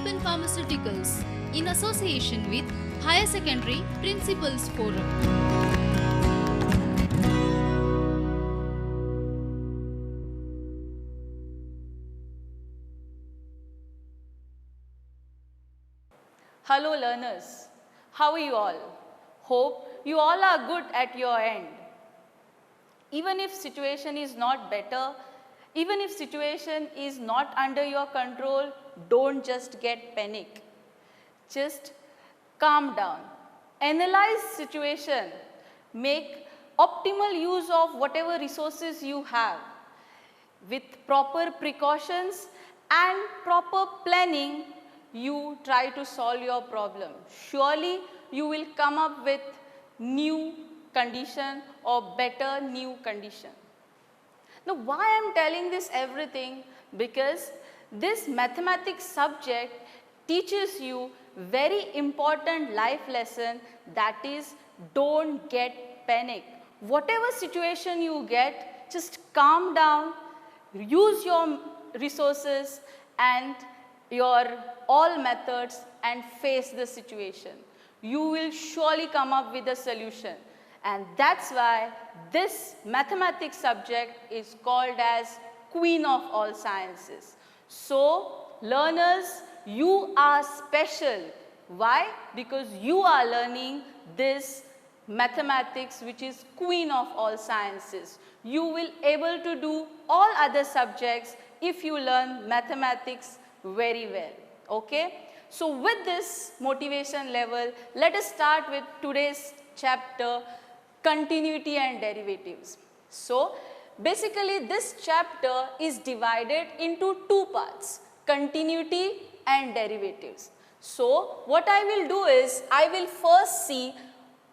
Alpen Pharmaceuticals in association with Higher Secondary Principals Forum. Hello learners, how are you all? Hope you all are good at your end. Even if situation is not better, even if situation is not under your control, don't just get panic. Just calm down, analyze situation, make optimal use of whatever resources you have. With proper precautions and proper planning, you try to solve your problem. Surely you will come up with new condition or better new condition. Now why I am telling this everything? Because this mathematics subject teaches you very important life lesson, that is, don't get panic. Whatever situation you get, just calm down, use your resources and your all methods and face the situation. You will surely come up with a solution, and that's why this mathematics subject is called as Queen of all sciences. So learners, you are special. Why? Because you are learning this mathematics, which is Queen of all sciences. You will able to do all other subjects if you learn mathematics very well. Okay? So with this motivation level, let us start with today's chapter, continuity and derivatives. So basically this chapter is divided into two parts, continuity and derivatives. So what I will do is, I will first see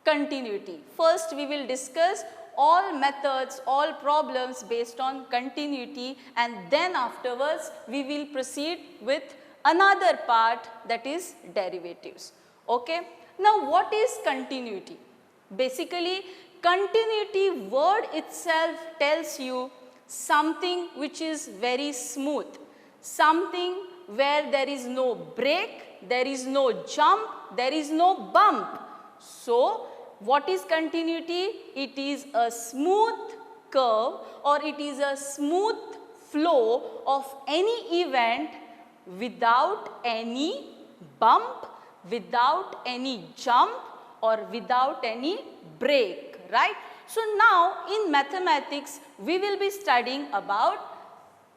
continuity. First we will discuss all methods, all problems based on continuity, and then afterwards we will proceed with another part, that is derivatives. Okay? Now what is continuity? Basically continuity word itself tells you something which is very smooth, something where there is no break, there is no jump, there is no bump. So what is continuity? It is a smooth curve, or it is a smooth flow of any event without any bump, without any jump, or without any break, right? So now in mathematics we will be studying about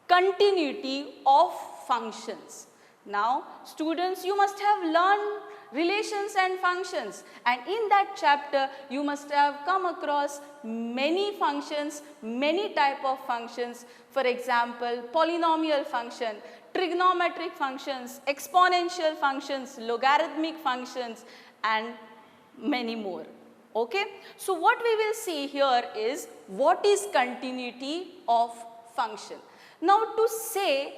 continuity of functions. Now students, you must have learned relations and functions, and in that chapter you must have come across many functions, many type of functions. For example, polynomial function, trigonometric functions, exponential functions, logarithmic functions, and many more. Okay? So what we will see here is what is continuity of function. Now to say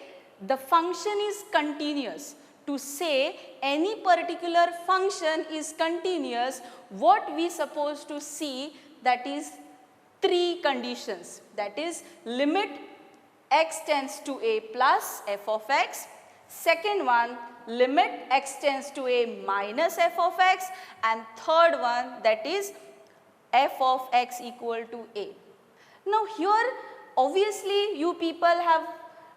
the function is continuous, to say any particular function is continuous, what we supposed to see, that is three conditions, that is limit x tends to a plus f of x, second one limit x tends to a minus f of x, and third one, that is f of x equal to a. Now here obviously you people have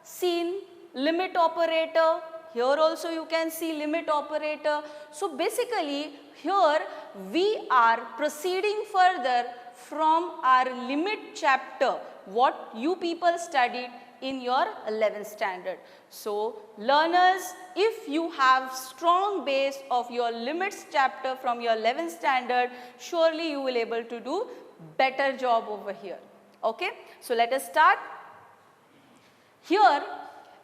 seen limit operator, here also you can see limit operator. So basically here we are proceeding further from our limit chapter, what you people studied in your 11th standard. So learners, if you have strong base of your limits chapter from your 11th standard, surely you will able to do better job over here. Okay? So let us start. Here,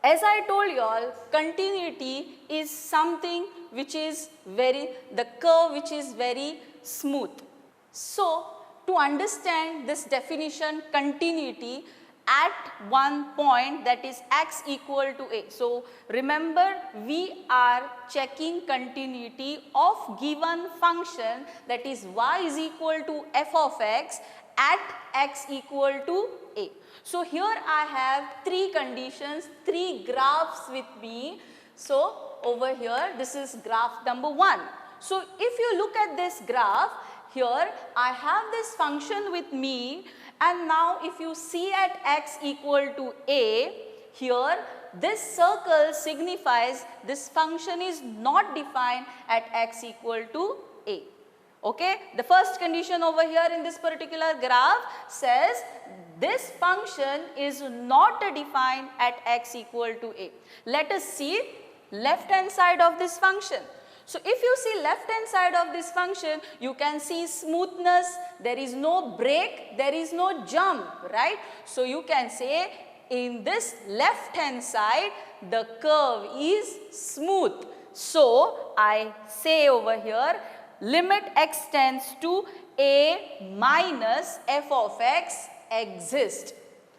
as I told you all, continuity is something which is the curve which is very smooth. So to understand this definition, continuity, at one point, that is x equal to a. So remember, we are checking continuity of given function, that is y is equal to f of x at x equal to a. So here I have three conditions, three graphs with me So over here this is graph number 1. So if you look at this graph, here I have this function with me, and now if you see at x equal to a, here this circle signifies this function is not defined at x equal to a. Okay, the first condition over here in this particular graph says this function is not defined at x equal to a. Let us see left hand side of this function. So if you see left hand side of this function, you can see smoothness, there is no break, there is no jump, right? So you can say in this left hand side the curve is smooth. So I say over here limit x tends to a minus f of x exists.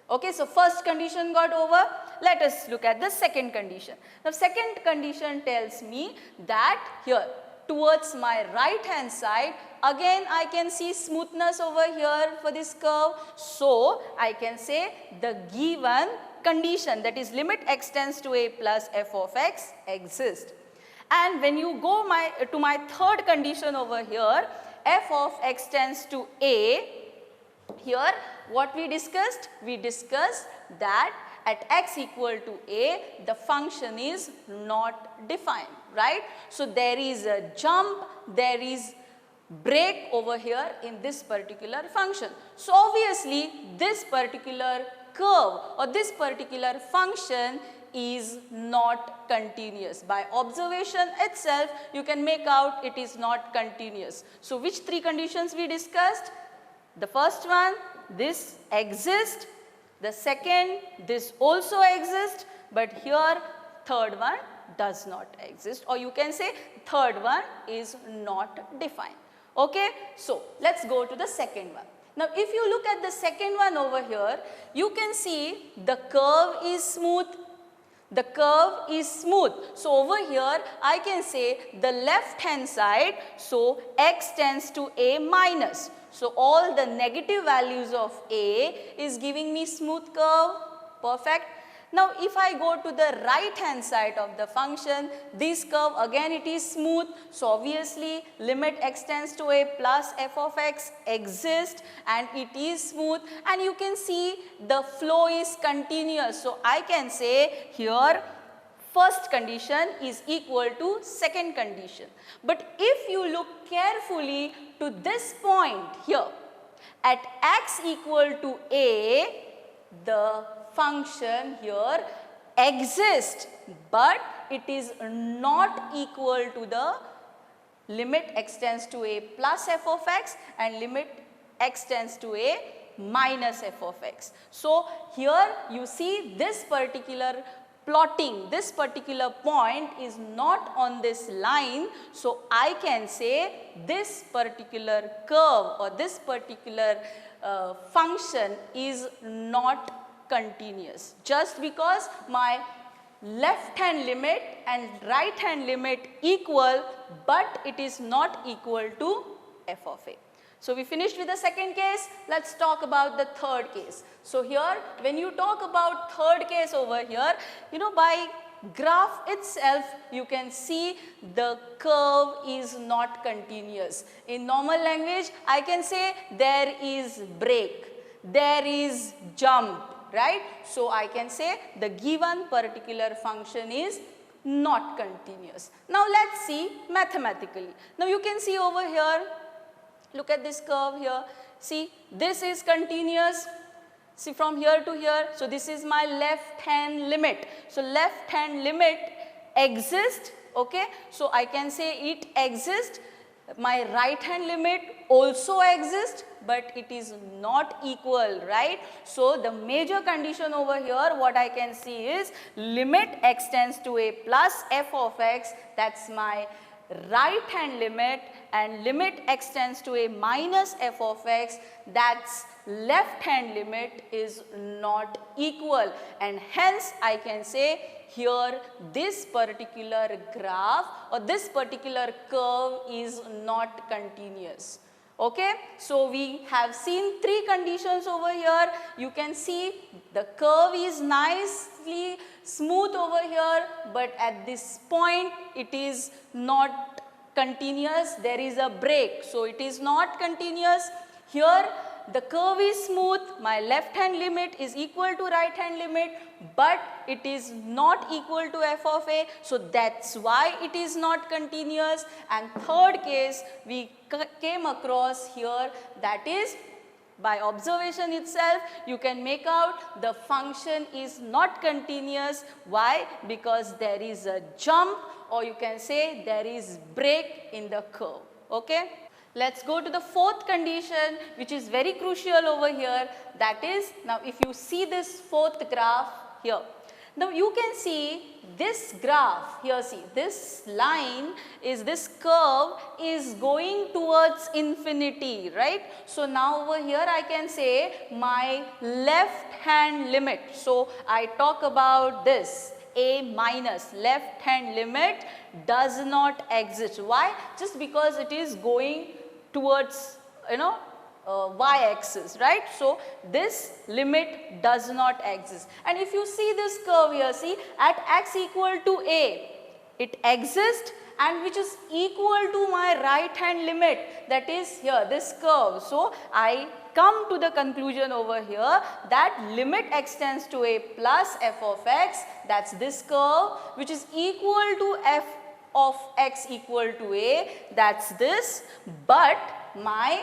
Okay, so first condition got over. Let us look at the second condition. The second condition tells me that here towards my right hand side, again I can see smoothness over here for this curve. So I can say the given condition, that is limit x tends to a plus f of x exists. And when you go to my third condition over here, f of x tends to a, here what we discussed? We discussed that at x equal to a, the function is not defined, right? So there is a jump, there is break over here in this particular function. So obviously this particular curve or this particular function is not continuous. By observation itself, you can make out it is not continuous. So which three conditions we discussed? The first one, this exists. The second, this also exists. But here, third one does not exist. Or you can say third one is not defined. Okay, so let's go to the second one. Now if you look at the second one over here, you can see the curve is smooth. The curve is smooth. So over here I can say the left hand side, so x tends to a minus. So all the negative values of a is giving me smooth curve. Perfect. Now if I go to the right hand side of the function, this curve again it is smooth. So obviously limit x tends to a plus f of x exists and it is smooth, and you can see the flow is continuous. So I can say here first condition is equal to second condition. But if you look carefully to this point here, at x equal to a, the function here exists, but it is not equal to the limit x tends to a plus f of x and limit x tends to a minus f of x. So here you see this particular plotting, this particular point is not on this line. So I can say this particular curve or this particular function is not continuous, just because my left hand limit and right hand limit equal, but it is not equal to f of a. So we finished with the second case. Let's talk about the third case. So here when you talk about third case over here, by graph itself you can see the curve is not continuous. In normal language I can say there is break, there is jump, right? So I can say the given particular function is not continuous. Now let's see mathematically. Now you can see over here, look at this curve here. See, this is continuous. See, from here to here. So this is my left hand limit. So left hand limit exists. Okay. So I can say it exists. My right hand limit also exists, but it is not equal, right? So the major condition over here, what I can see is limit x tends to a plus f of x, that's my right hand limit, and limit x tends to a minus f of x, that's left hand limit, is not equal, and hence I can say here this particular graph or this particular curve is not continuous. Okay, so we have seen three conditions over here. You can see the curve is nicely smooth over here, but at this point it is not continuous, there is a break. So it is not continuous. Here the curve is smooth, my left hand limit is equal to right hand limit, but it is not equal to f of a, so that's why it is not continuous. And third case we came across here, that is by observation itself you can make out the function is not continuous. Why? Because there is a jump, or you can say there is break in the curve. Okay? Let's go to the fourth condition, which is very crucial over here. That is, now if you see this fourth graph here, now you can see this graph here, see this line is, this curve is going towards infinity, right? So now over here I can say my left hand limit. So I talk about this a minus, left hand limit does not exist. Why? Just because it is going towards, y-axis, right? So this limit does not exist. And if you see this curve here, see at x equal to a, it exists, and which is equal to my right hand limit, that is here this curve. So I come to the conclusion over here that limit extends to a plus f of x, that's this curve, which is equal to f of x equal to a, that's this, but my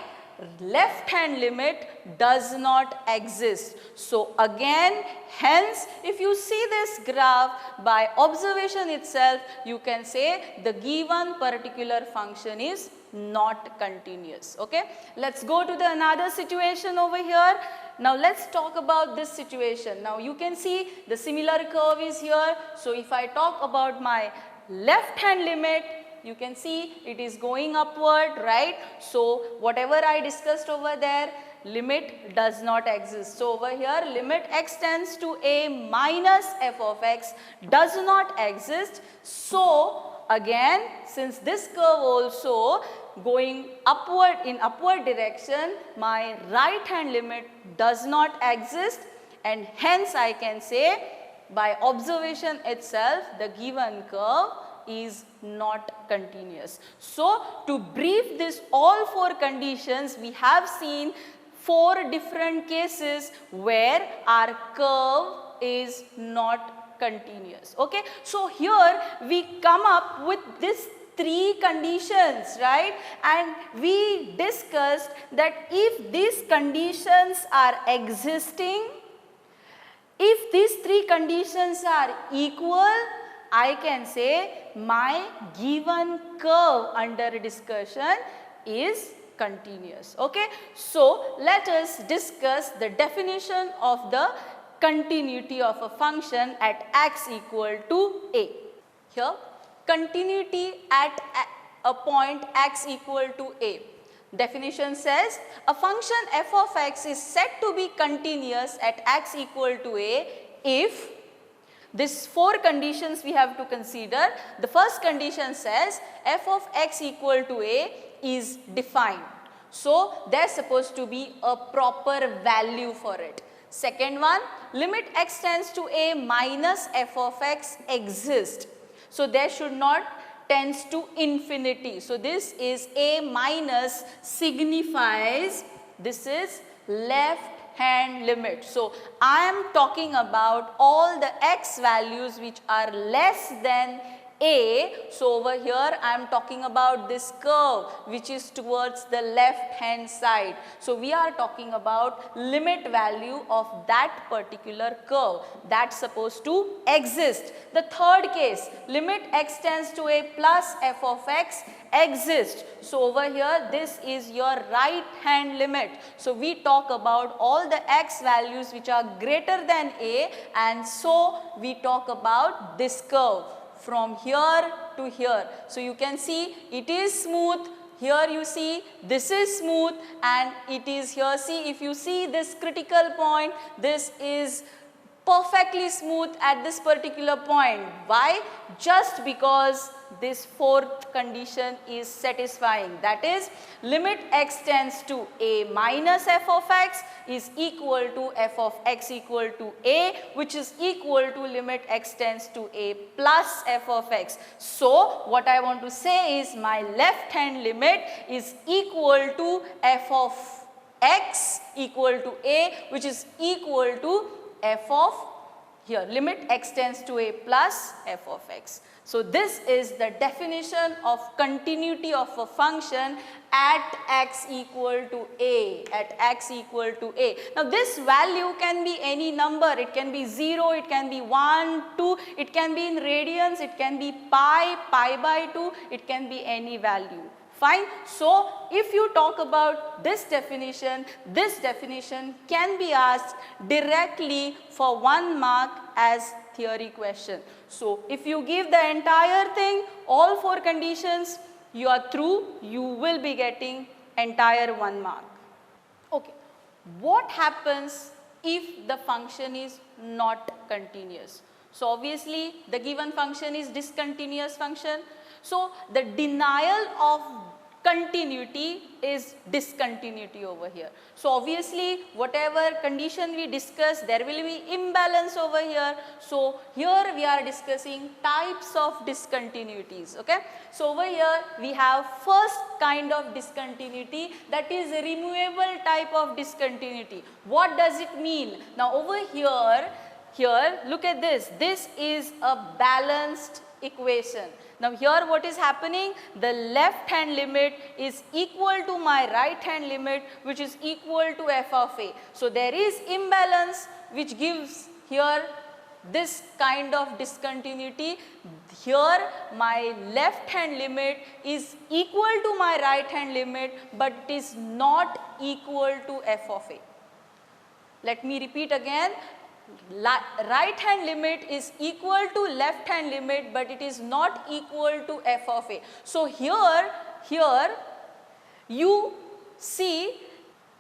left hand limit does not exist. So again, hence if you see this graph by observation itself, you can say the given particular function is not continuous. Okay, let's go to the another situation over here. Now let's talk about this situation. Now you can see the similar curve is here. So if I talk about my left hand limit, you can see it is going upward, right? So whatever I discussed over there, limit does not exist. So over here limit x tends to a minus f of x does not exist. So again, since this curve also going upward in upward direction, my right hand limit does not exist, and hence I can say by observation itself the given curve is not continuous. So to brief this all four conditions, we have seen four different cases where our curve is not continuous. Okay, so here we come up with this three conditions, right? And we discussed that if these conditions are existing, if these three conditions are equal, I can say my given curve under discussion is continuous. Okay, so let us discuss the definition of the continuity of a function at x equal to a. Here, continuity at a point x equal to a. Definition says a function f of x is said to be continuous at x equal to a if these four conditions we have to consider. The first condition says f of x equal to a is defined. So there is supposed to be a proper value for it. Second one, limit x tends to a minus f of x exists. So there should not tends to infinity. So this is a minus signifies this is left hand limit. So I am talking about all the x values which are less than a. So over here I am talking about this curve which is towards the left hand side. So we are talking about limit value of that particular curve that's supposed to exist. The third case, limit x tends to a plus f of x exists. So over here this is your right hand limit. So we talk about all the x values which are greater than a, and so we talk about this curve from here to here. So you can see it is smooth. Here you see this is smooth, and it is here. See, if you see this critical point, this is perfectly smooth at this particular point. Why? Just because this fourth condition is satisfying. That is, limit x tends to a minus f of x is equal to f of x equal to a, which is equal to limit x tends to a plus f of x. So what I want to say is my left hand limit is equal to f of x equal to a, which is equal to f of here limit x tends to a plus f of x. So this is the definition of continuity of a function at x equal to a, at x equal to a. Now this value can be any number, it can be 0, it can be 1, 2, it can be in radians, it can be pi, pi by 2, it can be any value. Fine. So if you talk about this definition can be asked directly for 1 mark as theory question. So if you give the entire thing, all 4 conditions, you are through, you will be getting entire 1 mark. Okay. What happens if the function is not continuous? So obviously the given function is discontinuous function. So the denial of continuity is discontinuity over here. So obviously whatever condition we discuss, there will be imbalance over here. So here we are discussing types of discontinuities. Okay. So over here we have first kind of discontinuity, that is a removable type of discontinuity. What does it mean? Now over here look at this. This is a balanced equation. Now here what is happening? The left hand limit is equal to my right hand limit, which is equal to f of a. So there is imbalance which gives here this kind of discontinuity. Here my left hand limit is equal to my right hand limit, but it is not equal to f of a. Let me repeat again. Right hand limit is equal to left hand limit, but it is not equal to f of a. So here you see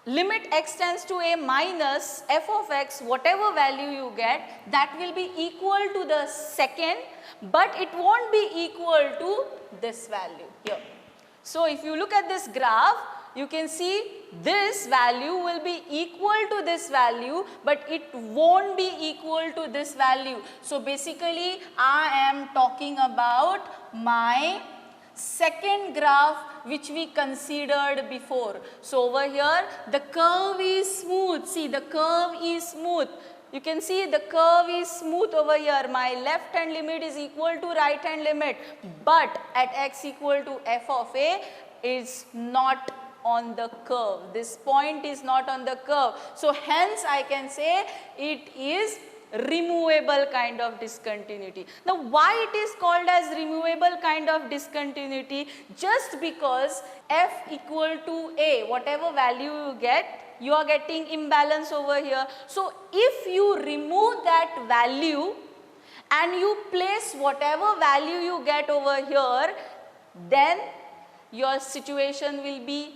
limit x tends to a minus f of x, whatever value you get, that will be equal to the second, but it won't be equal to this value here. So if you look at this graph, you can see this value will be equal to this value, but it won't be equal to this value. So basically I am talking about my second graph which we considered before. So over here the curve is smooth. See, the curve is smooth. You can see the curve is smooth over here. My left hand limit is equal to right hand limit, but at x equal to f of a is not on the curve. This point is not on the curve. So hence I can say it is removable kind of discontinuity. Now why it is called as removable kind of discontinuity? Just because f equal to a, whatever value you get, you are getting imbalance over here. So if you remove that value and you place whatever value you get over here, then your situation will be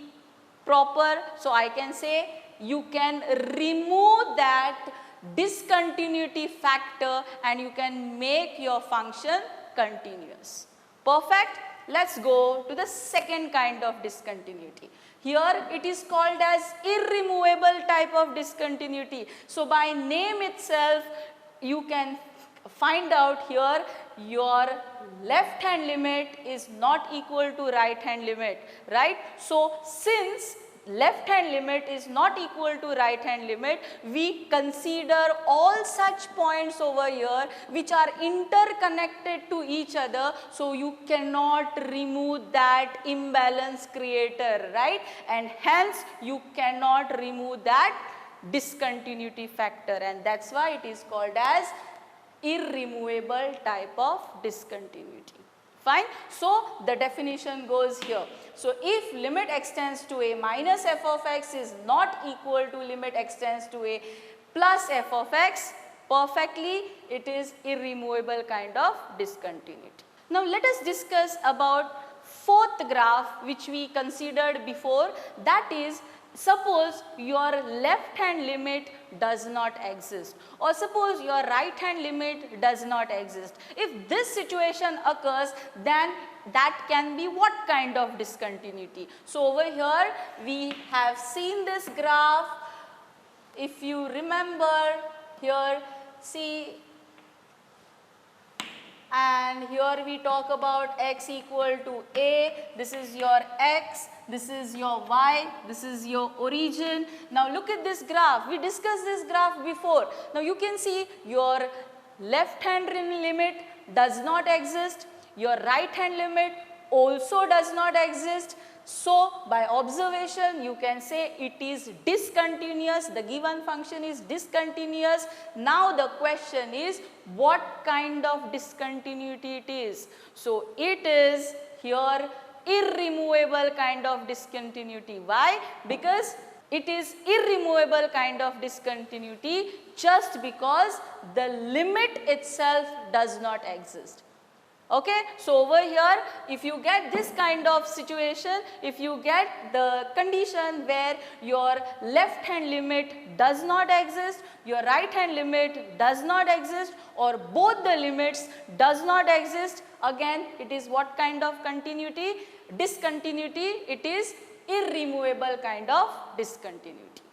proper. So I can say you can remove that discontinuity factor and you can make your function continuous. Perfect. Let's go to the second kind of discontinuity. Here it is called as irremovable type of discontinuity. So by name itself you can find out here your left hand limit is not equal to right hand limit, right? So since left hand limit is not equal to right hand limit, we consider all such points over here which are interconnected to each other, so you cannot remove that imbalance creator, right? And hence you cannot remove that discontinuity factor, and that's why it is called as irremovable type of discontinuity. Fine. So the definition goes here. So if limit x tends to a minus f of x is not equal to limit x tends to a plus f of x, perfectly it is irremovable kind of discontinuity. Now let us discuss about fourth graph which we considered before, that is Suppose your left hand limit does not exist, or suppose your right hand limit does not exist. If this situation occurs, then that can be what kind of discontinuity? So over here we have seen this graph. If you remember here, see, and here we talk about x equal to a, this is your x, this is your y, this is your origin. Now look at this graph, we discussed this graph before. Now you can see your left hand limit does not exist, your right hand limit also does not exist. So by observation you can say it is discontinuous, the given function is discontinuous. Now the question is what kind of discontinuity it is. So it is here irremovable kind of discontinuity. Why? Because it is irremovable kind of discontinuity just because the limit itself does not exist. Okay, so over here if you get this kind of situation, if you get the condition where your left hand limit does not exist, your right hand limit does not exist, or both the limits does not exist, again it is what kind of continuity? Discontinuity. It is irremovable kind of discontinuity.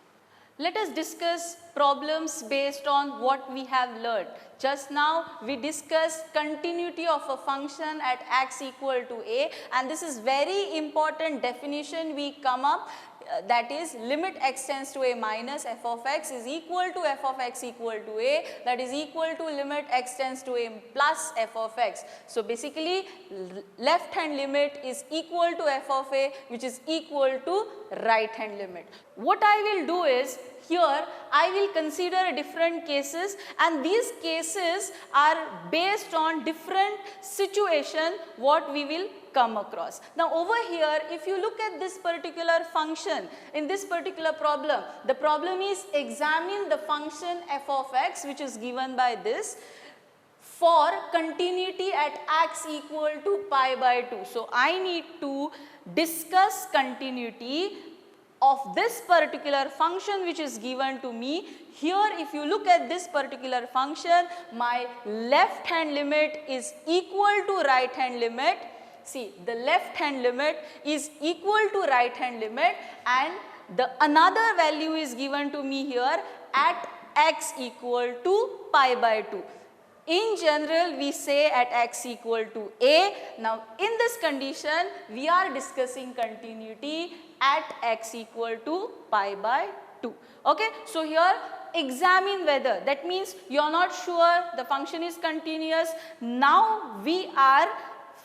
Let us discuss problems based on what we have learned. Just now we discussed continuity of a function at x equal to a, and this is very important definition we come up, that is limit x tends to a minus f of x is equal to f of x equal to a, that is equal to limit x tends to a plus f of x. So basically left hand limit is equal to f of a, which is equal to right hand limit. What I will do is, here I will consider different cases, and these cases are based on different situation what we will come across. Now over here if you look at this particular function in this particular problem, the problem is examine the function f of x which is given by this for continuity at x equal to pi by 2. So I need to discuss continuity of this particular function which is given to me. Here if you look at this particular function, my left hand limit is equal to right hand limit. See, the left hand limit is equal to right hand limit, and the another value is given to me here at x equal to pi by 2. In general we say at x equal to a. Now in this condition we are discussing continuity at x equal to pi by 2. Okay, so here examine whether, that means you are not sure the function is continuous. Now we are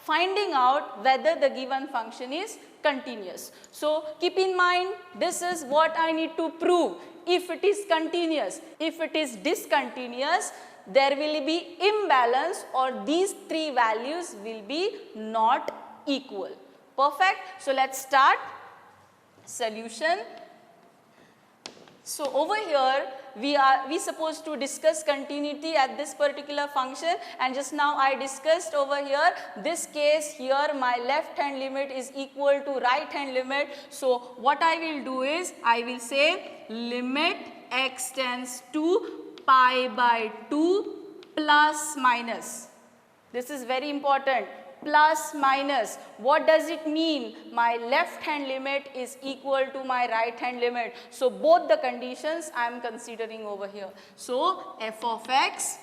finding out whether the given function is continuous. So keep in mind, this is what I need to prove. If it is continuous, if it is discontinuous, there will be imbalance, or these three values will be not equal. Perfect. So let's start solution. So over here we supposed to discuss continuity at this particular function, and just now I discussed over here this case here my left hand limit is equal to right hand limit. So what I will do is I will say limit x tends to pi by 2 plus minus. This is very important. Plus minus. What does it mean? My left hand limit is equal to my right hand limit. So both the conditions I am considering over here. So f of x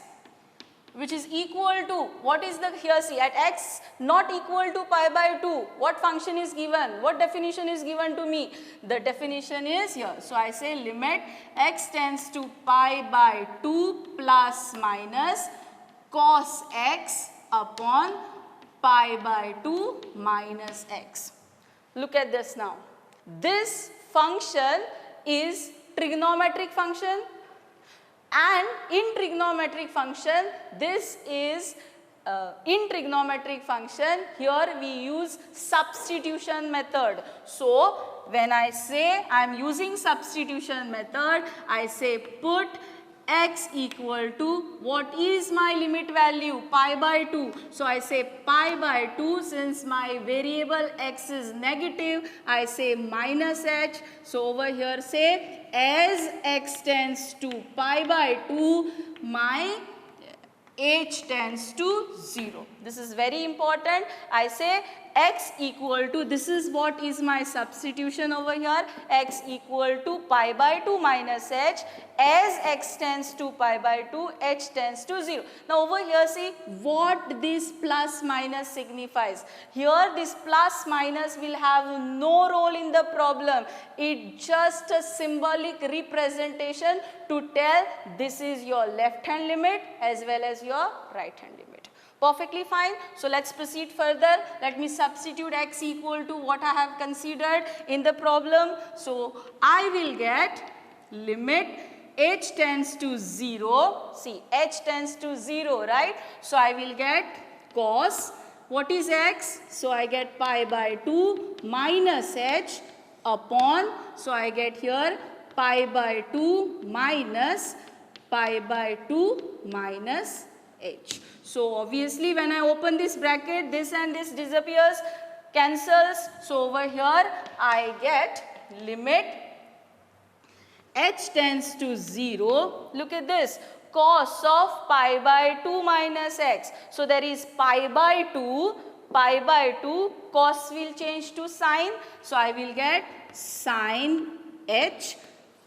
which is equal to, what is the here, see, at x not equal to pi by 2, what function is given? What definition is given to me? The definition is here. So I say limit x tends to pi by 2 plus minus cos x upon pi by 2 minus x. Look at this now. This function is trigonometric function, and in trigonometric function this is in trigonometric function here we use substitution method. So when I say I am using substitution method, I say put x equal to, what is my limit value? Pi by 2. So I say pi by 2, since my variable x is negative, I say minus h. So over here say as x tends to pi by 2, my h tends to 0. This is very important. I say x equal to, this is what is my substitution over here, x equal to pi by 2 minus h, as x tends to pi by 2, h tends to 0. Now over here see what this plus minus signifies. Here this plus minus will have no role in the problem. It's just a symbolic representation to tell this is your left hand limit as well as your right hand limit. Perfectly fine. So let's proceed further. Let me substitute x equal to what I have considered in the problem. So I will get limit h tends to 0. See, h tends to 0, right? So I will get cos, what is x? So I get pi by 2 minus h upon, so I get here pi by 2 minus pi by 2 minus h. So obviously when I open this bracket, this and this disappears, cancels. So over here I get limit h tends to 0. Look at this, cos of pi by 2 minus x. So there is pi by 2, cos will change to sine. So I will get sine h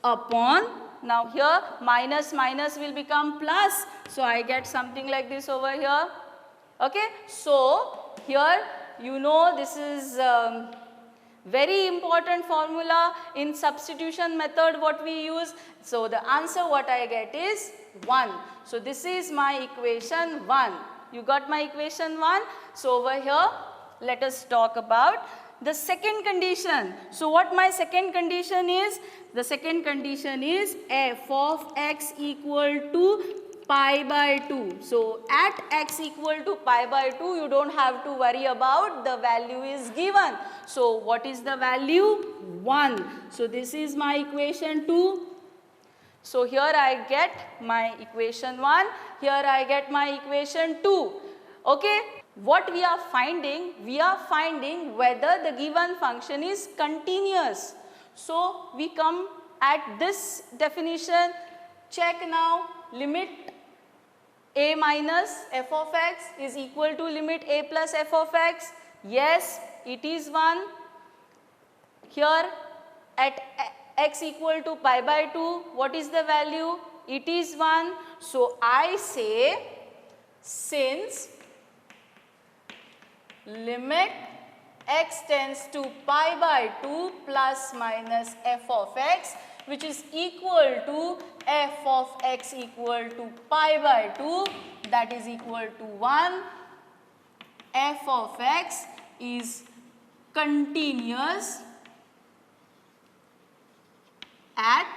upon, now here minus minus will become plus. So I get something like this over here. Okay. So here you know this is very important formula in substitution method what we use. So the answer what I get is 1. So this is my equation 1. You got my equation 1. So over here let us talk about the second condition. So what my second condition is? The second condition is f of x equal to pi by 2. So at x equal to pi by 2, you don't have to worry about, the value is given. So what is the value? 1. So this is my equation 2. So here I get my equation 1, here I get my equation 2. Okay. What we are finding? We are finding whether the given function is continuous. So we come at this definition, check now, limit a minus f of x is equal to limit a plus f of x. Yes, it is 1. Here at x equal to pi by 2, what is the value? It is 1. So I say, since limit x tends to pi by 2 plus minus f of x, which is equal to f of x equal to pi by 2, that is equal to 1. F of x is continuous at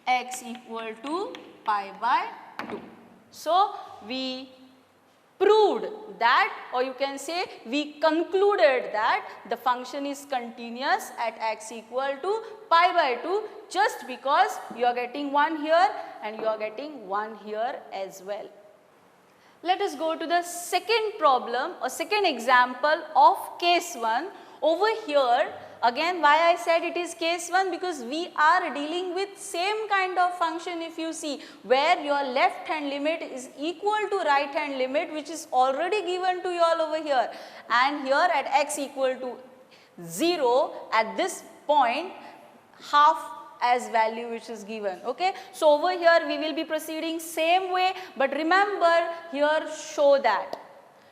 x equal to pi by 2. So we proved that, or you can say we concluded that the function is continuous at x equal to pi by 2, just because you are getting 1 here and you are getting 1 here as well. Let us go to the second problem or second example of case 1. Over here again, why I said it is case 1, because we are dealing with same kind of function, if you see, where your left hand limit is equal to right hand limit, which is already given to you all over here, and here at x equal to 0, at this point half as value which is given. Okay. So over here we will be proceeding same way, but remember here show that.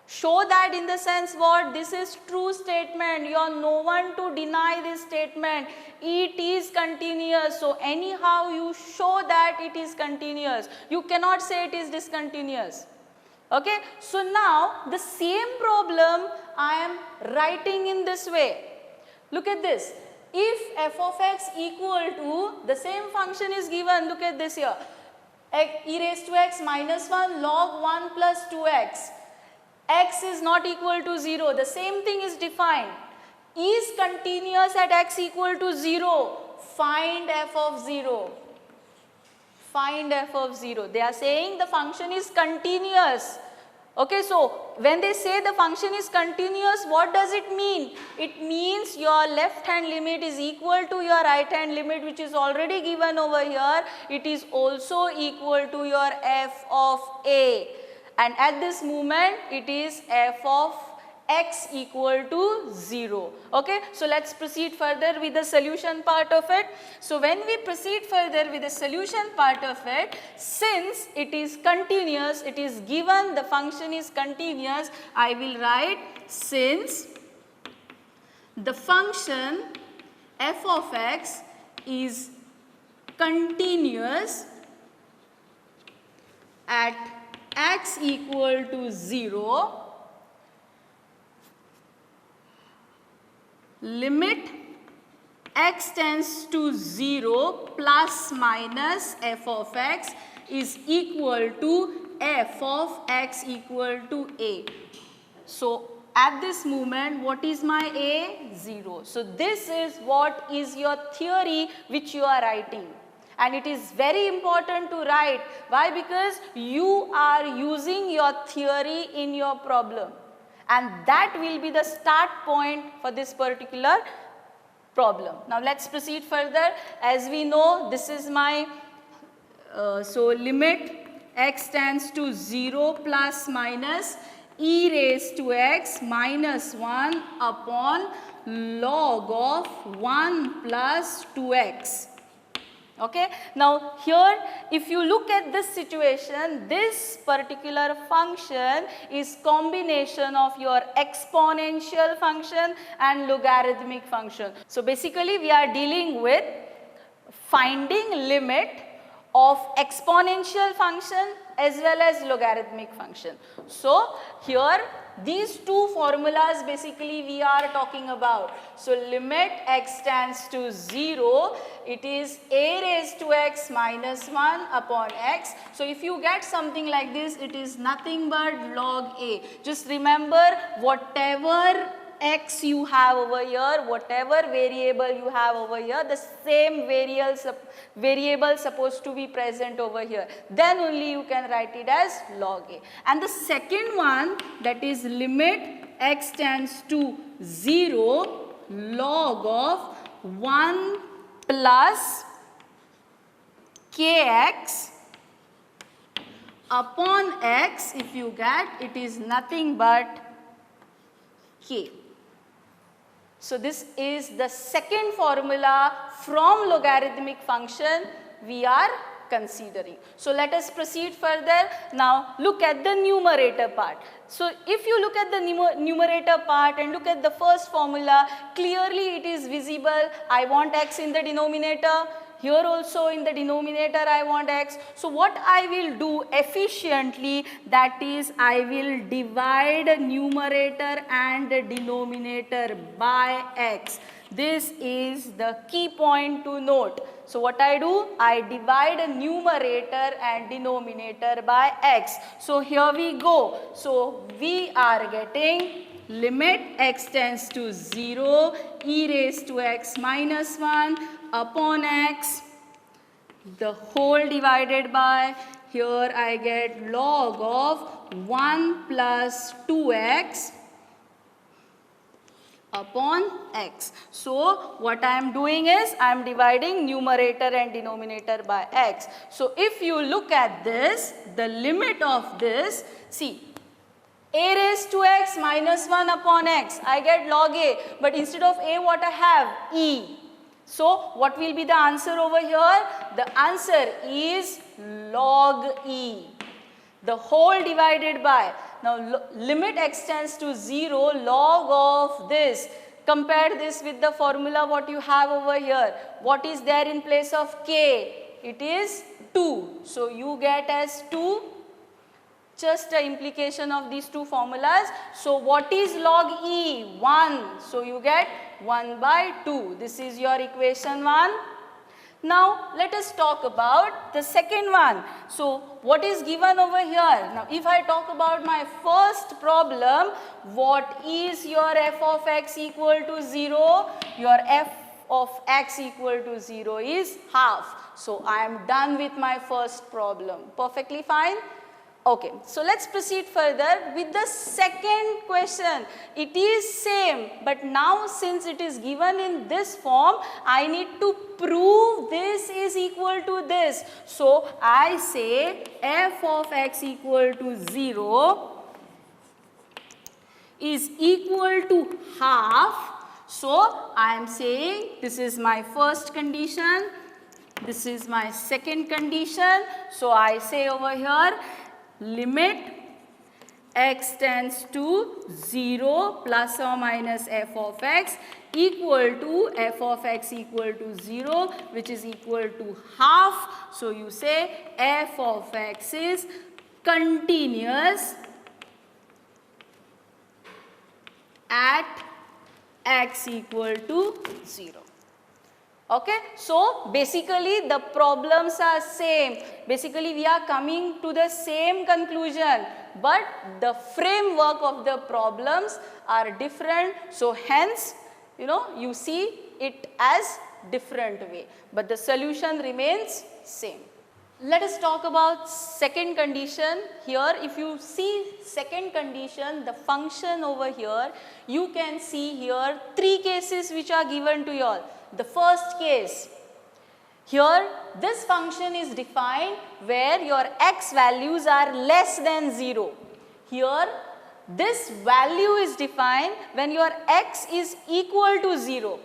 Show that in the sense what? This is true statement. You are no one to deny this statement. It is continuous. So anyhow you show that it is continuous. You cannot say it is discontinuous. Okay. So now the same problem I am writing in this way. Look at this. If f of x equal to, the same function is given, look at this here, e raised to x minus 1 log 1 plus 2x. X is not equal to 0, the same thing is defined. Is continuous at x equal to 0, find f of 0. Find f of 0. They are saying the function is continuous. Okay, so when they say the function is continuous, what does it mean? It means your left hand limit is equal to your right hand limit, which is already given over here. It is also equal to your f of a, and at this moment it is f of x equal to 0. Okay, so let's proceed further with the solution part of it. So when we proceed further with the solution part of it, since it is continuous, it is given the function is continuous, I will write since the function f of x is continuous at x equal to 0, limit x tends to 0 plus minus f of x is equal to f of x equal to a. So at this moment, what is my a? 0. So this is what is your theory which you are writing. And it is very important to write. Why? Because you are using your theory in your problem. And that will be the start point for this particular problem. Now let's proceed further. As we know, this is my, so limit x tends to 0 plus minus e raised to x minus 1 upon log of 1 plus 2x. Okay. Now here if you look at this situation, this particular function is combination of your exponential function and logarithmic function. So basically we are dealing with finding limit of exponential function as well as logarithmic function. So here these two formulas basically we are talking about. So limit x tends to 0, it is a raised to x minus 1 upon x. So if you get something like this, it is nothing but log a. Just remember whatever x you have over here, whatever variable you have over here, the same variable supposed to be present over here. Then only you can write it as log a. And the second one, that is limit x tends to 0 log of 1 plus kx upon x, if you get, it is nothing but k. So this is the second formula from logarithmic function we are considering. So let us proceed further. Now look at the numerator part. So if you look at the numerator part and look at the first formula, clearly it is visible. I want x in the denominator. Here also in the denominator I want x. So what I will do efficiently, that is I will divide numerator and denominator by x. This is the key point to note. So what I do, I divide a numerator and denominator by x. So here we go. So we are getting limit x tends to 0 e raised to x minus 1 upon x, the whole divided by, here I get log of 1 plus 2x upon x. So what I am doing is I am dividing numerator and denominator by x. So if you look at this, the limit of this, see, a raised to x minus 1 upon x, I get log a, but instead of a what I have? E. So what will be the answer over here? The answer is log e. The whole divided by, now limit x tends to 0 log of this. Compare this with the formula what you have over here. What is there in place of k? It is 2. So you get as 2. Just the implication of these two formulas. So what is log e? 1. So you get 1 by 2. This is your equation 1. Now let us talk about the second one. So what is given over here? Now if I talk about my first problem, what is your f of x equal to 0? Your f of x equal to 0 is half. So I am done with my first problem. Perfectly fine? Okay, so let's proceed further with the second question. It is same, but now since it is given in this form, I need to prove this is equal to this. So I say f of x equal to 0 is equal to half. So I am saying this is my first condition, this is my second condition. So I say over here, limit x tends to 0 plus or minus f of x equal to f of x equal to 0, which is equal to half. So you say f of x is continuous at x equal to 0. Okay, so basically the problems are same. Basically we are coming to the same conclusion, but the framework of the problems are different. So hence, you see it as different way, but the solution remains same. Let us talk about second condition. Here if you see second condition, the function over here, you can see here 3 cases which are given to you all. The first case, here this function is defined where your x values are less than 0. Here this value is defined when your x is equal to 0.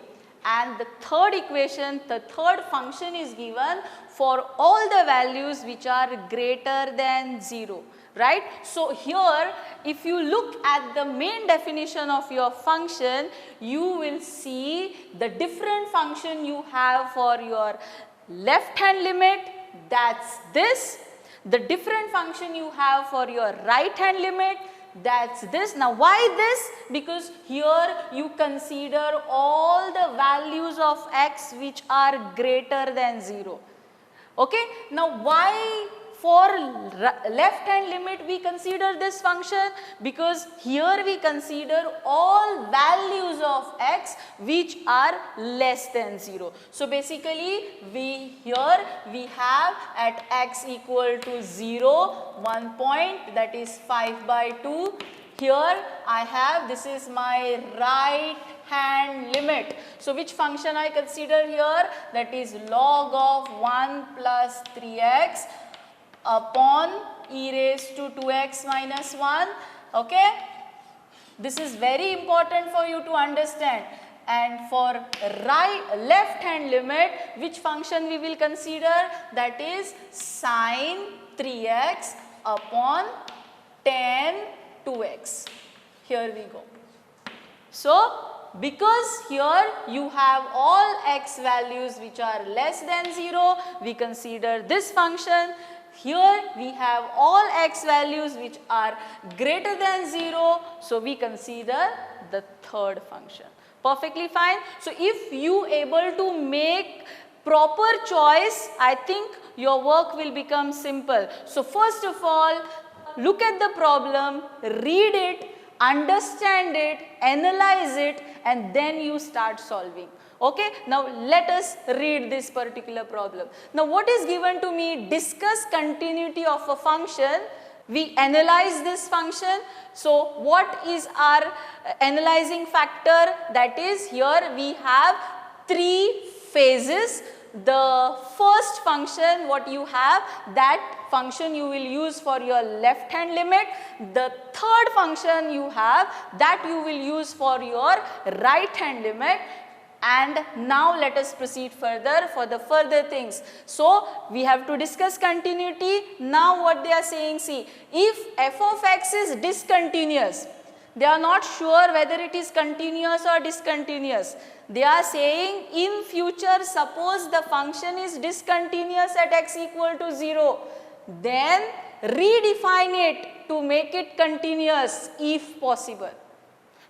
And the third equation, the third function is given for all the values which are greater than 0. Right? So here if you look at the main definition of your function, you will see the different function you have for your left hand limit, that's this. The different function you have for your right hand limit, that's this. Now why this? Because here you consider all the values of x which are greater than 0. Okay? Now why for left hand limit we consider this function? Because here we consider all values of x which are less than 0. So basically here we have at x equal to 0 1 point, that is 5/2. Here I have, this is my right hand limit. So which function I consider here? That is log of 1 plus 3x upon e raised to 2x minus 1. Okay, this is very important for you to understand. And for left hand limit, which function we will consider? That is sine 3x upon tan 2x. Here we go. So because here you have all x values which are less than 0, we consider this function. Here we have all x values which are greater than 0, so we consider the third function. Perfectly fine. So if you able to make proper choice, I think your work will become simple. So first of all, look at the problem, read it, understand it, analyze it, and then you start solving. Okay, now let us read this particular problem. Now what is given to me? Discuss continuity of a function. We analyze this function. So what is our analyzing factor? That is, here we have 3 phases. The first function what you have, that function you will use for your left hand limit. The third function you have, that you will use for your right hand limit. And now let us proceed further for the further things. So we have to discuss continuity. Now what they are saying, see, if f of x is discontinuous, they are not sure whether it is continuous or discontinuous. They are saying in future, suppose the function is discontinuous at x equal to 0, then redefine it to make it continuous if possible.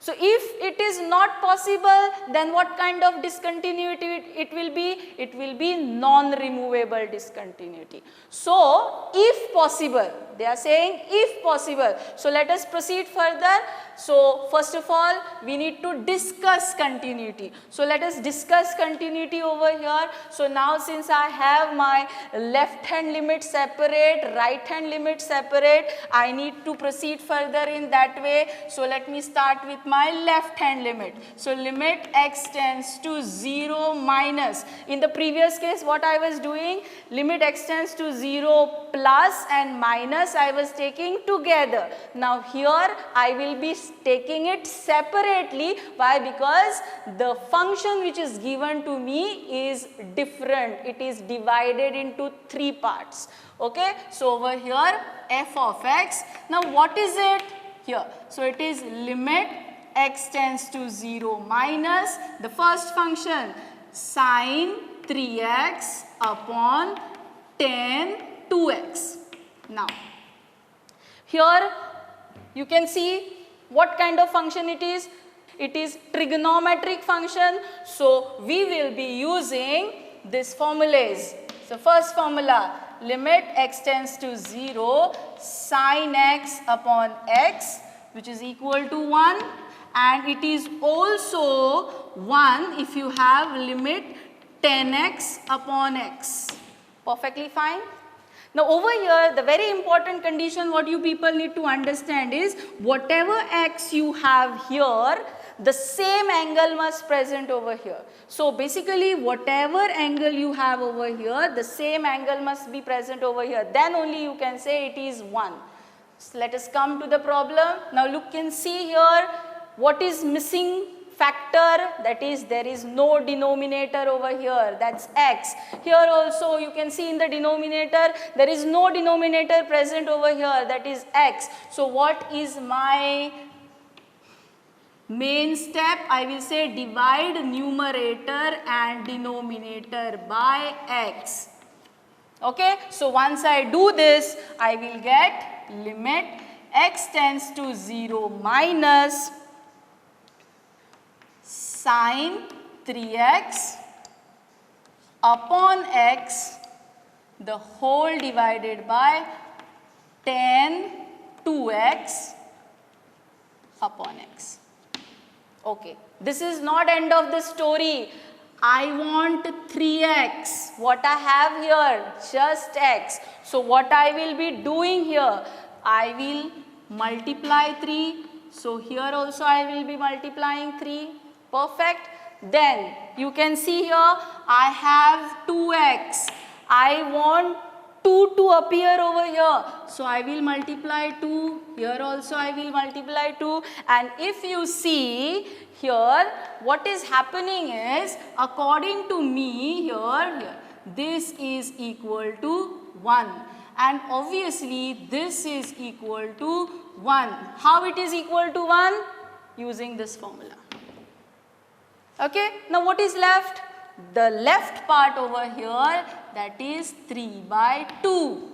So if it is not possible, then what kind of discontinuity it will be? It will be non-removable discontinuity. So if possible, they are saying if possible. So let us proceed further. So first of all, we need to discuss continuity. So let us discuss continuity over here. So now since I have my left hand limit separate, right hand limit separate, I need to proceed further in that way. So let me start with my left hand limit. So limit x tends to 0 minus. In the previous case what I was doing, limit x tends to 0 plus and minus I was taking together. Now here I will be taking it separately. Why? Because the function which is given to me is different. It is divided into 3 parts. Okay. So over here f of x. Now what is it here? So it is limit x tends to 0 minus the first function sine 3x upon tan 2x. Now here you can see what kind of function it is. It is trigonometric function. So we will be using this formulas. So first formula, limit x tends to 0 sine x upon x, which is equal to 1, and it is also 1 if you have limit 10x upon x. Perfectly fine. Now over here the very important condition what you people need to understand is whatever x you have here, the same angle must present over here. So basically whatever angle you have over here, the same angle must be present over here. Then only you can say it is 1. So let us come to the problem. Now look and see here what is missing factor, that is there is no denominator over here, that's x. Here also you can see in the denominator there is no denominator present over here, that is x. So what is my main step? I will say divide numerator and denominator by x. Okay. So once I do this, I will get limit x tends to 0 minus sine 3x upon x the whole divided by tan 2x upon x. Okay, this is not end of the story. I want 3x. What I have here? Just x. So what I will be doing here? I will multiply 3. So here also I will be multiplying 3. Perfect. Then you can see here I have 2x. I want 2 to appear over here. So I will multiply 2. Here also I will multiply 2. And if you see here what is happening is according to me here this is equal to 1. And obviously this is equal to 1. How it is equal to 1? Using this formula. Okay, now what is left? The left part over here, that is 3 by 2.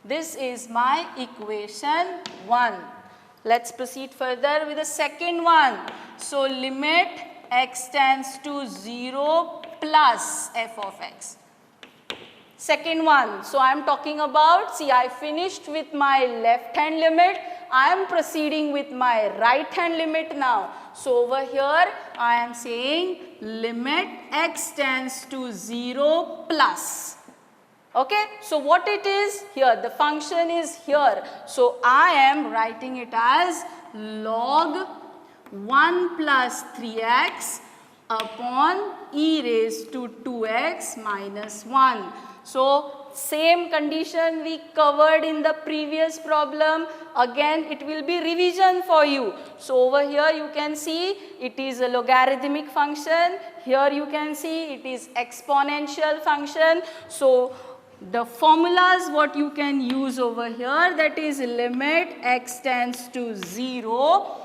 This is my equation 1. Let's proceed further with the second one. So limit x tends to 0 plus f of x. Second one, so I am talking about, see I finished with my left hand limit, I am proceeding with my right hand limit now. So over here I am saying limit x tends to 0 plus. Okay, so what it is here, the function is here. So I am writing it as log 1 plus 3x upon e raised to 2x minus 1. So same condition we covered in the previous problem. Again it will be revision for you. So over here you can see it is a logarithmic function. Here you can see it is exponential function. So the formulas what you can use over here, that is limit x tends to 0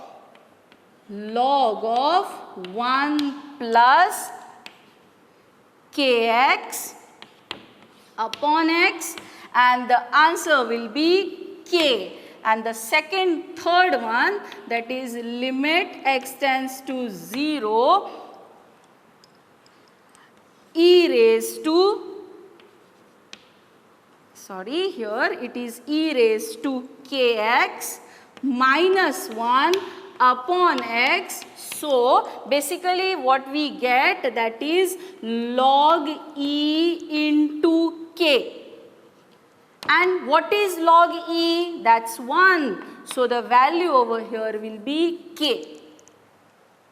log of 1 plus kx upon x, and the answer will be k. and the third one, that is limit x tends to 0 e raised to, sorry, here it is e raised to kx minus 1 upon x. So basically what we get, that is log e into k. And what is log e? That's 1. So the value over here will be k.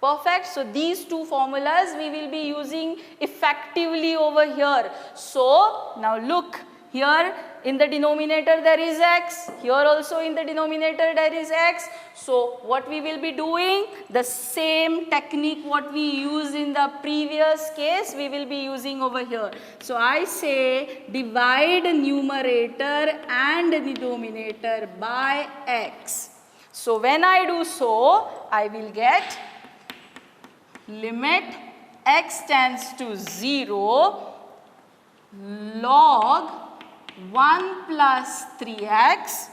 Perfect. So these two formulas we will be using effectively over here. So now look, here in the denominator there is x, here also in the denominator there is x. So what we will be doing, the same technique what we used in the previous case we will be using over here. So I say divide numerator and denominator by x. So when I do so, I will get limit x tends to 0 log 1 plus 3x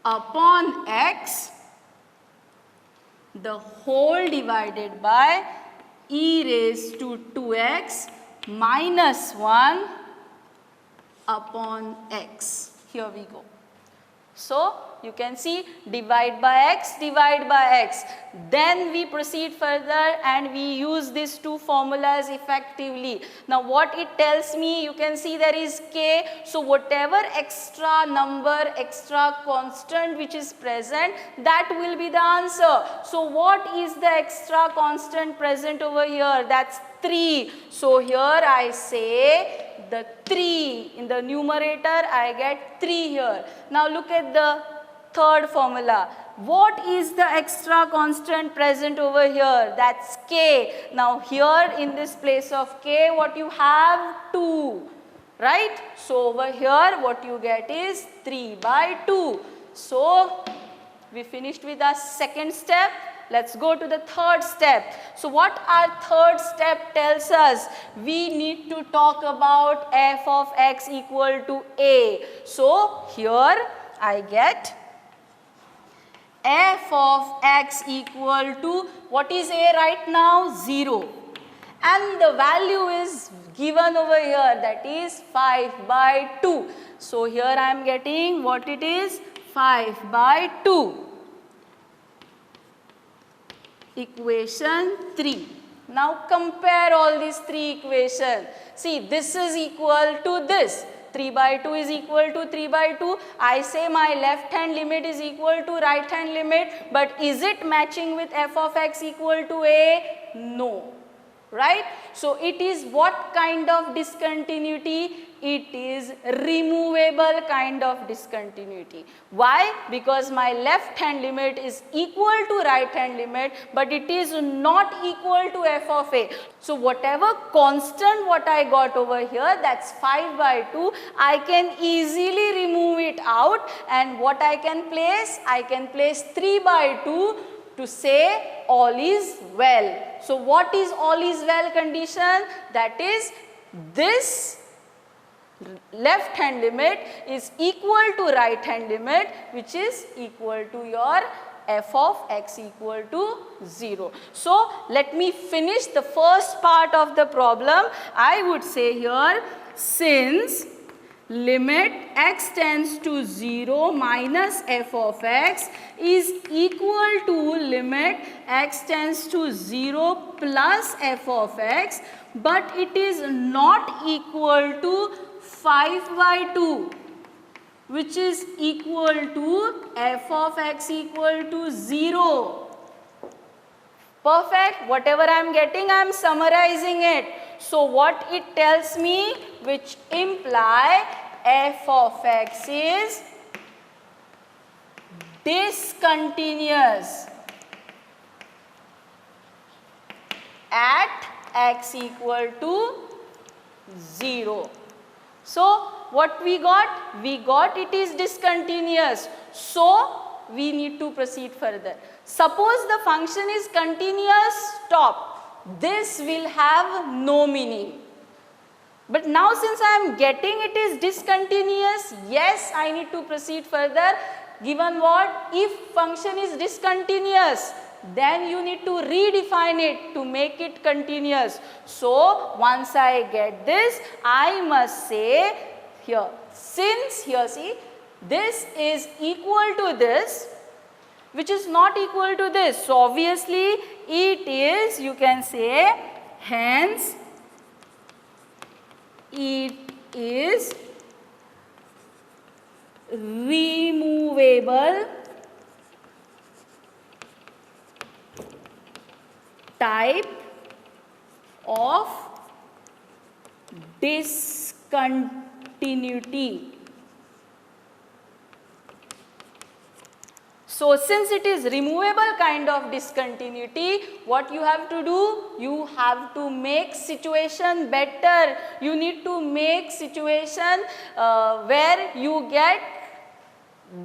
upon x the whole divided by e raised to 2x minus 1 upon x. Here we go. So you can see divide by x, divide by x. Then we proceed further and we use these two formulas effectively. Now what it tells me, you can see there is k. So whatever extra number, extra constant which is present, that will be the answer. So what is the extra constant present over here? That's 3. So here I say the 3 in the numerator, I get 3 here. Now look at the third formula. What is the extra constant present over here? That's k. Now here in this place of k, what you have? 2. Right? So over here what you get is 3 by 2. So we finished with our second step. Let's go to the third step. So what our third step tells us? We need to talk about f of x equal to a. So here I get f of x equal to, what is a right now? 0. And the value is given over here, that is 5 by 2. So here I am getting what it is? 5 by 2. Equation 3. Now compare all these three equations. See, this is equal to this. 3 by 2 is equal to 3 by 2. I say my left hand limit is equal to right hand limit. But is it matching with f of x equal to a? No. Right? So it is what kind of discontinuity? It is removable kind of discontinuity. Why? Because my left hand limit is equal to right hand limit, but it is not equal to f of a. So whatever constant what I got over here, that's 5 by 2, I can easily remove it out, and what I can place? I can place 3 by 2 to say all is well. So what is all is well condition? That is this left hand limit is equal to right hand limit, which is equal to your f of x equal to 0. So let me finish the first part of the problem. I would say here, since limit x tends to 0 minus f of x is equal to limit x tends to 0 plus f of x, but it is not equal to 5 by 2, which is equal to f of x equal to 0. Perfect. Whatever I am getting, I am summarizing it. So what it tells me, which imply f of x is discontinuous at x equal to 0. So what we got? We got it is discontinuous. So we need to proceed further. Suppose the function is continuous, stop. This will have no meaning. But now since I am getting it is discontinuous, yes, I need to proceed further. Given what? If function is discontinuous, then you need to redefine it to make it continuous. So once I get this, I must say here, since here see, this is equal to this, which is not equal to this. So obviously it is, you can say, hence it is removable type of discontinuity. So since it is removable kind of discontinuity, what you have to do? You have to make situation better. You need to make situation where you get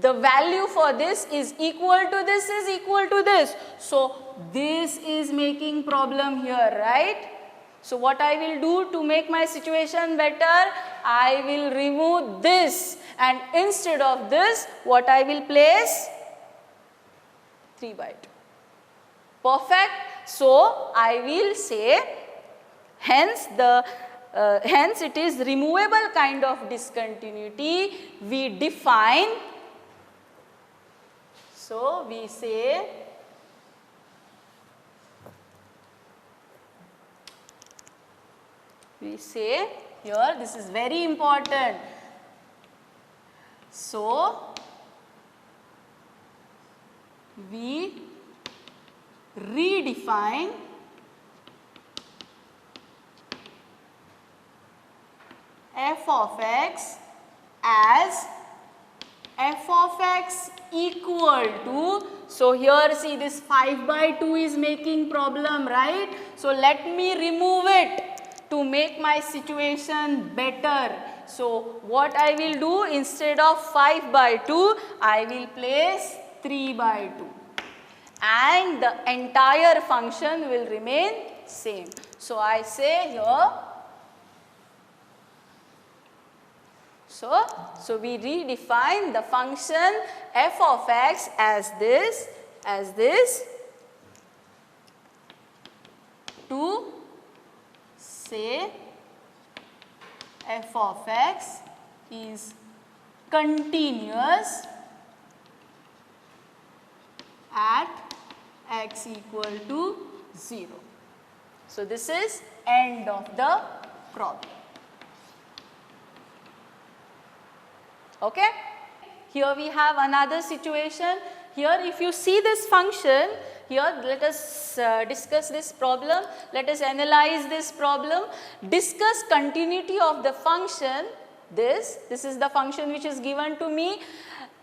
the value for this is equal to this is equal to this. So this is making problem here, right? So what I will do to make my situation better? I will remove this, and instead of this, what I will place? 3 by 2. Perfect. So I will say hence hence it is removable kind of discontinuity. We define. So we say here, this is very important. So we redefine f of x as f of x equal to, so here see this 5 by 2 is making problem, right? So let me remove it to make my situation better. So what I will do, instead of 5 by 2, I will place 3 by 2, and the entire function will remain same. So I say here, so we redefine the function f of x as this to say f of x is continuous at x equal to 0. So this is end of the problem. Okay? Here we have another situation. Here if you see this function, here let us discuss this problem. Let us analyze this problem. Discuss continuity of the function. This is the function which is given to me.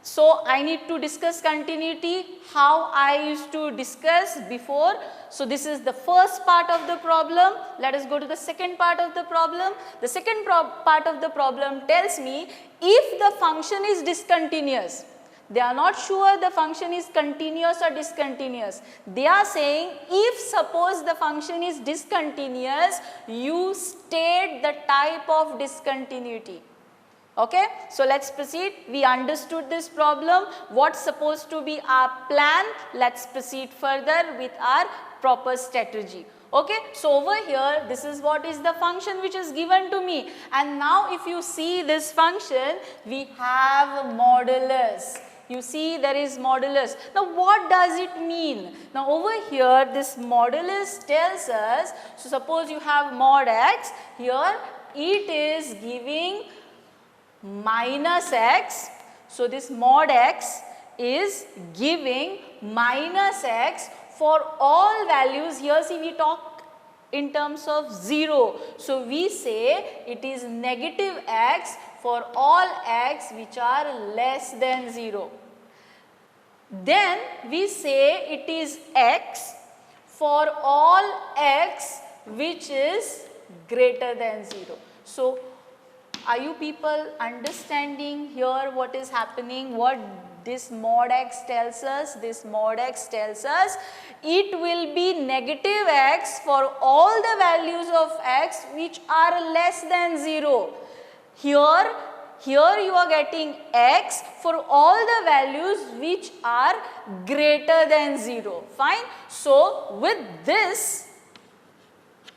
So I need to discuss continuity, how I used to discuss before. So this is the first part of the problem. Let us go to the second part of the problem. The second part of the problem tells me if the function is discontinuous. They are not sure the function is continuous or discontinuous. They are saying if suppose the function is discontinuous, you state the type of discontinuity. Okay, so let's proceed. We understood this problem. What's supposed to be our plan? Let's proceed further with our proper strategy. Okay, so over here, this is what is the function which is given to me. And now if you see this function, we have modulus. You see there is modulus. Now what does it mean? Now over here, this modulus tells us, so suppose you have mod x, here it is giving minus x. So this mod x is giving minus x for all values. Here see we talk in terms of 0. So we say it is negative x for all x which are less than 0. Then we say it is x for all x which is greater than 0. So are you people understanding here what is happening? What this mod x tells us it will be negative x for all the values of x which are less than 0. Here you are getting x for all the values which are greater than 0. Fine. So with this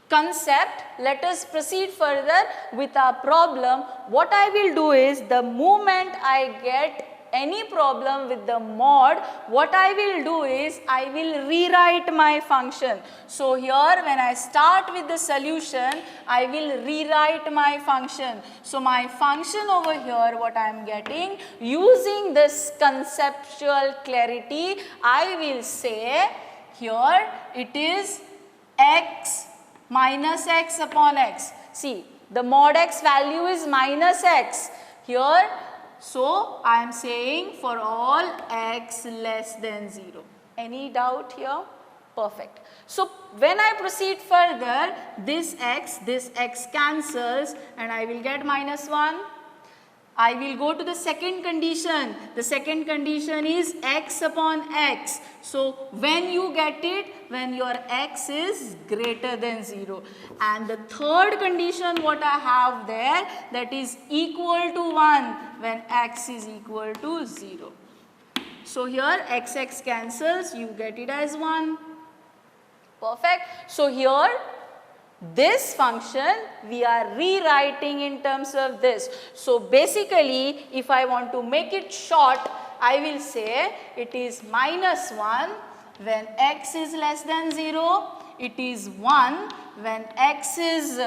concept, let us proceed further with our problem. What I will do is, the moment I get any problem with the mod, what I will do is, I will rewrite my function. So here when I start with the solution, I will rewrite my function. So my function over here, what I am getting, using this conceptual clarity, I will say here it is x minus x upon x. See, the mod x value is minus x here. So I am saying for all x less than 0. Any doubt here? Perfect. So when I proceed further, this x cancels and I will get minus 1. I will go to the second condition. The second condition is x upon x. So when you get it, when your x is greater than 0. And the third condition what I have there, that is equal to 1 when x is equal to 0. So here x cancels, you get it as 1. Perfect. So here this function we are rewriting in terms of this. So basically if I want to make it short, I will say it is minus 1 when x is less than 0. It is 1 when x is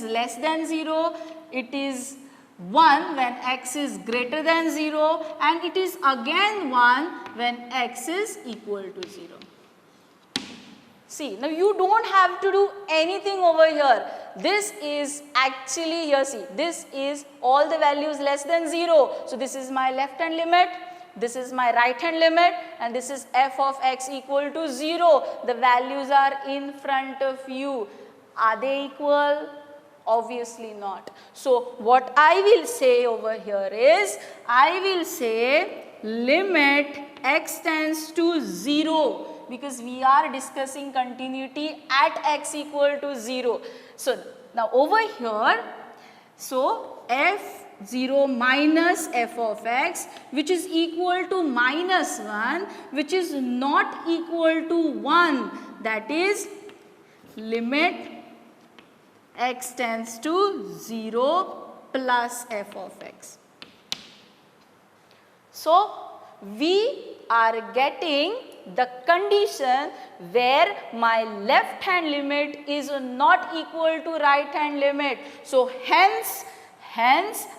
less than 0. It is 1 when x is greater than 0, and it is again 1 when x is equal to 0. See, now you don't have to do anything over here. This is actually, here see, this is all the values less than 0. So this is my left hand limit, this is my right hand limit, and this is f of x equal to 0. The values are in front of you. Are they equal? Obviously not. So what I will say over here is, I will say limit x tends to 0. Because we are discussing continuity at x equal to 0. So now over here, so f0 minus f of x, which is equal to minus 1, which is not equal to 1, that is limit x tends to 0 plus f of x. So we are getting the condition where my left hand limit is not equal to right hand limit. So hence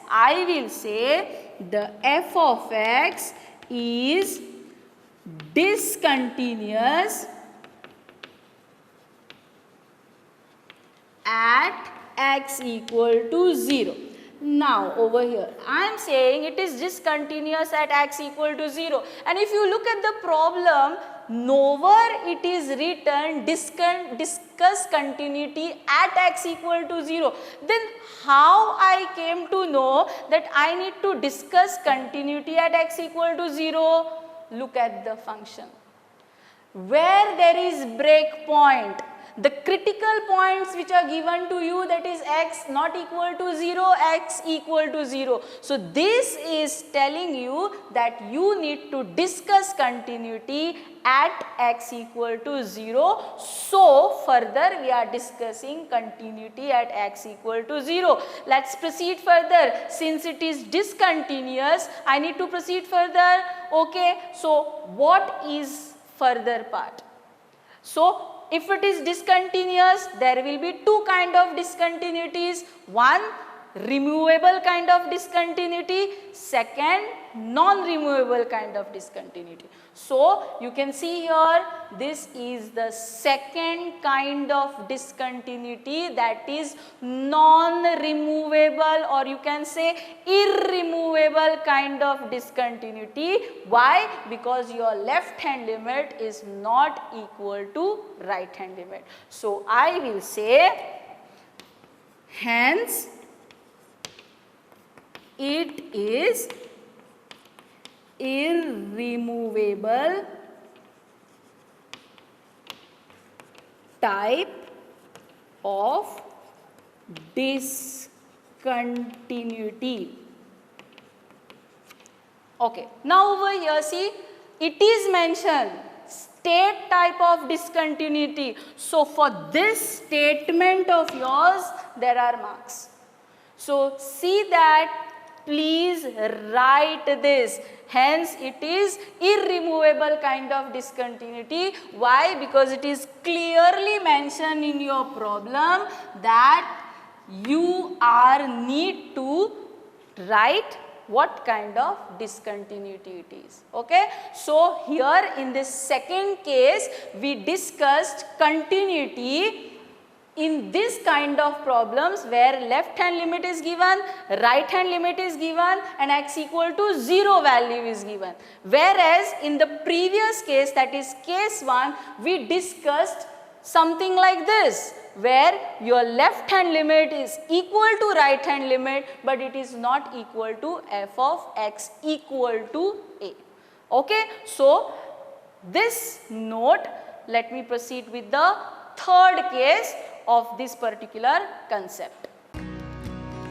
I will say the f of x is discontinuous at x equal to 0. Now over here I am saying it is discontinuous at x equal to 0, and if you look at the problem, nowhere it is written discuss continuity at x equal to 0. Then how I came to know that I need to discuss continuity at x equal to 0? Look at the function. Where there is break point, the critical points which are given to you, that is x not equal to 0, x equal to 0. So this is telling you that you need to discuss continuity at x equal to 0. So further we are discussing continuity at x equal to 0. Let's proceed further. Since it is discontinuous, I need to proceed further. Okay, so what is further part? So if it is discontinuous, there will be two kind of discontinuities. One, removable kind of discontinuity. Second, non-removable kind of discontinuity. So you can see here, this is the second kind of discontinuity, that is non-removable, or you can say irremovable kind of discontinuity. Why? Because your left hand limit is not equal to right hand limit. So I will say hence it is irremovable type of discontinuity. Okay, now over here see, it is mentioned state type of discontinuity. So for this statement of yours, there are marks. So see that, please write this. Hence it is irremovable kind of discontinuity. Why? Because it is clearly mentioned in your problem that you are need to write what kind of discontinuity it is. Okay. So here in this second case, we discussed continuity in this kind of problems where left hand limit is given, right hand limit is given and x equal to 0 value is given. Whereas in the previous case, that is case 1, we discussed something like this, where your left hand limit is equal to right hand limit, but it is not equal to f of x equal to a. Okay. So this note, let me proceed with the third case of this particular concept.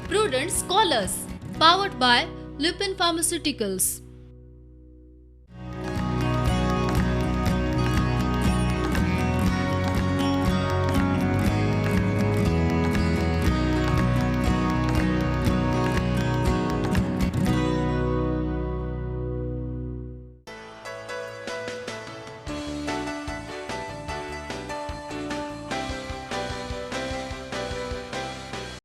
Prudent Scholars, powered by Lupin Pharmaceuticals.